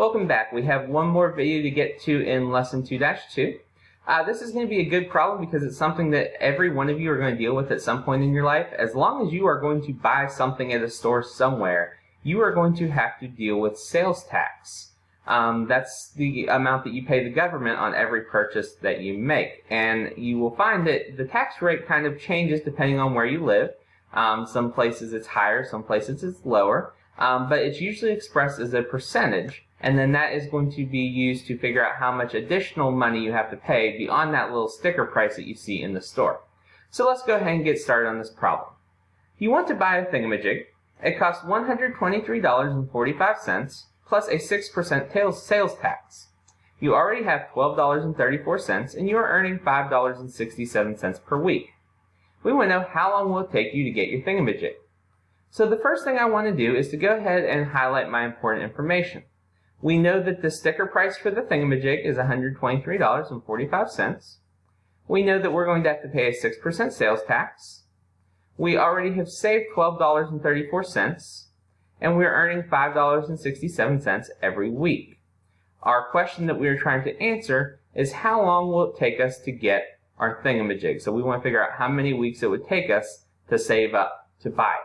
Welcome back. We have one more video to get to in Lesson 2-2. This is going to be a good problem because it's something that every one of you are going to deal with at some point in your life. As long as you are going to buy something at a store somewhere, you are going to have to deal with sales tax. That's the amount that you pay the government on every purchase that you make. And you will find that the tax rate kind of changes depending on where you live. Some places it's higher, some places it's lower. But it's usually expressed as a percentage, and then that is going to be used to figure out how much additional money you have to pay beyond that little sticker price that you see in the store. So let's go ahead and get started on this problem. You want to buy a thingamajig. It costs $123.45 plus a 6% sales tax. You already have $12.34 and you are earning $5.67 per week. We want to know how long will it take you to get your thingamajig. So the first thing I want to do is to go ahead and highlight my important information. We know that the sticker price for the thingamajig is $123.45. We know that we're going to have to pay a 6% sales tax. We already have saved $12.34, and we're earning $5.67 every week. Our question that we are trying to answer is how long will it take us to get our thingamajig? So we want to figure out how many weeks it would take us to save up to buy it.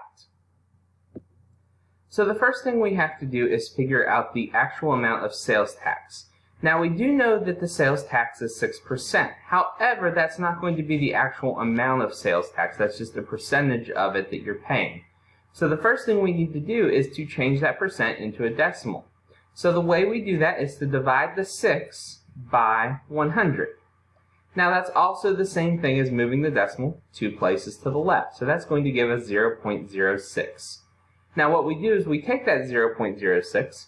So the first thing we have to do is figure out the actual amount of sales tax. Now we do know that the sales tax is 6%. However, that's not going to be the actual amount of sales tax. That's just a percentage of it that you're paying. So the first thing we need to do is to change that percent into a decimal. So the way we do that is to divide the 6 by 100. Now that's also the same thing as moving the decimal 2 places to the left. So that's going to give us 0.06. Now what we do is we take that 0.06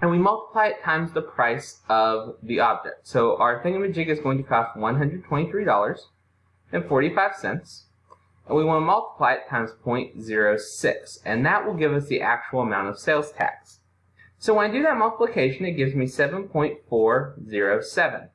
and we multiply it times the price of the object. So our thingamajig is going to cost $123.45, and we want to multiply it times 0.06, and that will give us the actual amount of sales tax. So when I do that multiplication, it gives me 7.407.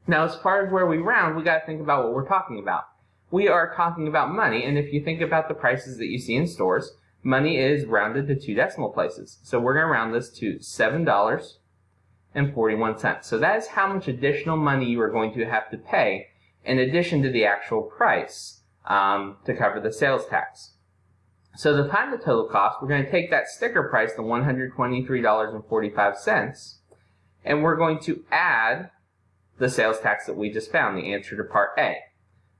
Now as far as where we round, we got to think about what we're talking about. We are talking about money, and if you think about the prices that you see in stores, money is rounded to 2 decimal places. So we're going to round this to $7.41. So that is how much additional money you are going to have to pay in addition to the actual price to cover the sales tax. So to find the total cost, we're going to take that sticker price, the $123.45, and we're going to add the sales tax that we just found, the answer to part A,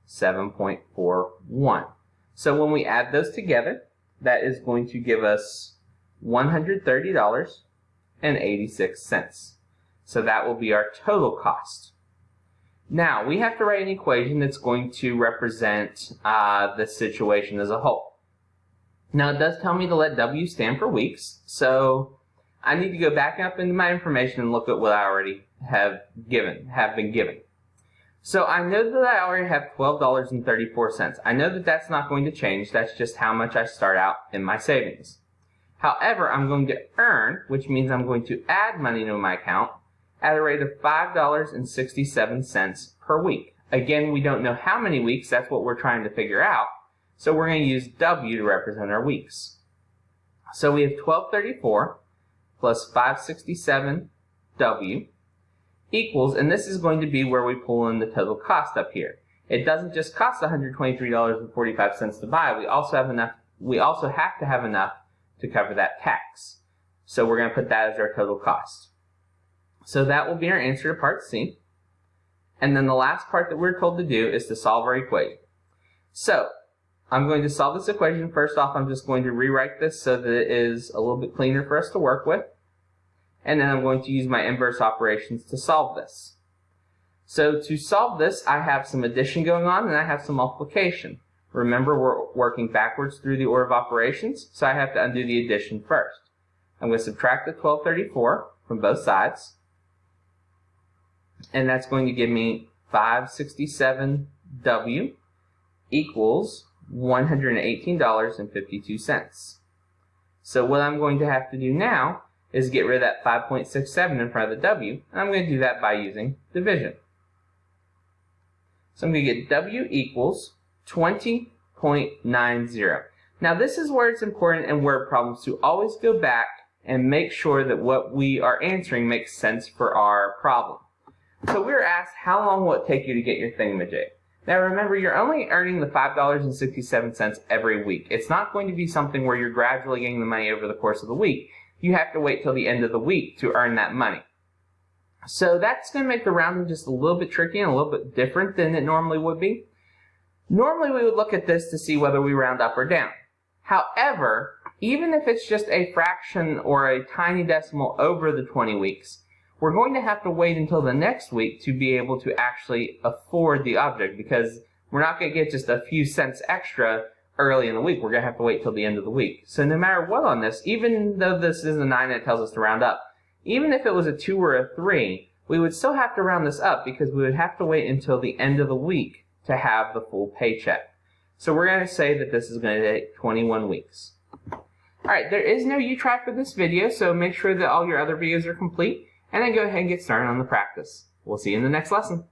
7.41. So when we add those together, that is going to give us $130.86. So that will be our total cost. Now, we have to write an equation that's going to represent the situation as a whole. Now, it does tell me to let W stand for weeks, so I need to go back up into my information and look at what I already have been given. So I know that I already have $12.34. I know that that's not going to change. That's just how much I start out in my savings. However, I'm going to earn, which means I'm going to add money to my account at a rate of $5.67 per week. Again, we don't know how many weeks. That's what we're trying to figure out. So we're going to use W to represent our weeks. So we have $12.34 plus $5.67W equals, and this is going to be where we pull in the total cost up here. It doesn't just cost $123.45 to buy. We also have to have enough to cover that tax. So we're going to put that as our total cost. So that will be our answer to part C. And then the last part that we're told to do is to solve our equation. So I'm going to solve this equation. First off, I'm just going to rewrite this so that it is a little bit cleaner for us to work with. And then I'm going to use my inverse operations to solve this. So to solve this, I have some addition going on and I have some multiplication. Remember, we're working backwards through the order of operations, so I have to undo the addition first. I'm going to subtract the $12.34 from both sides, and that's going to give me $5.67W equals $118.52. So what I'm going to have to do now is get rid of that 5.67 in front of the W, and I'm going to do that by using division. So I'm going to get W equals 20.90. Now this is where it's important in word problems to always go back and make sure that what we are answering makes sense for our problem. So we were asked, how long will it take you to get your thingamajig? Now remember, you're only earning the $5.67 every week. It's not going to be something where you're gradually getting the money over the course of the week. You have to wait till the end of the week to earn that money. So that's going to make the rounding just a little bit tricky and a little bit different than it normally would be. Normally we would look at this to see whether we round up or down. However, even if it's just a fraction or a tiny decimal over the 20 weeks, we're going to have to wait until the next week to be able to actually afford the object, because we're not going to get just a few cents extra early in the week. We're going to have to wait till the end of the week. So no matter what on this, even though this is a 9 and it tells us to round up, even if it was a 2 or a 3, we would still have to round this up because we would have to wait until the end of the week to have the full paycheck. So we're going to say that this is going to take 21 weeks. Alright, there is no U-Try for this video, so make sure that all your other videos are complete, and then go ahead and get started on the practice. We'll see you in the next lesson.